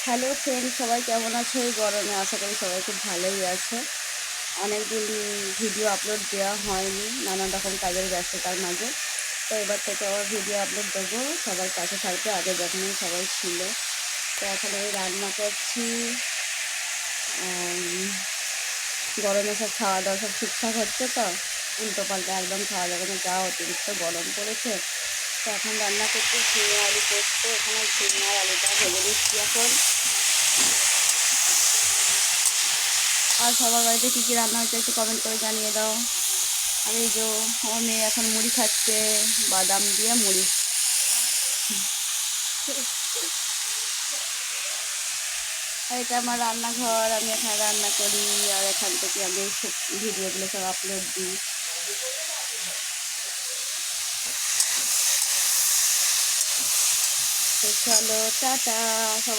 Hello friend, সবাই কেমন আছে? এই গরমে আশা করি সবাই খুব ভালোই আছে। অনেক দিন ভিডিও আপলোড দেওয়া হয়নি নানান রকম কাজের ব্যস্ততার মাঝে। তো এবার থেকে আবার ভিডিও আপলোড দেবো, সবার পাশে থাকবে আগে যখনই সবাই ছিল। তো এখন আমি রান্না করছি। গরমে সব খাওয়া দাওয়া সব ঠিকঠাক হচ্ছে তো, উল্টো পাল্টা একদম খাওয়া যাবে না, যা অতিরিক্ত গরম পড়েছে। তো এখন রান্না করছি ঝিঙে আলু পোস্ত। এখানে ঝিঙে আর আলুটা ভেজে দিচ্ছি এখন। আর সবার বাড়িতে কী কী রান্না হয়েছে একটু কমেন্ট করে জানিয়ে দাও। আর এই যে আমার মেয়ে এখন মুড়ি খাচ্ছে, বাদাম দিয়ে মুড়ি। আর এটা আমার রান্নাঘর, আমি এখানে রান্না করি। আর এখান থেকে আমি সব ভিডিওগুলো সব আপলোড দিই। তো চলো টাটা সবাই।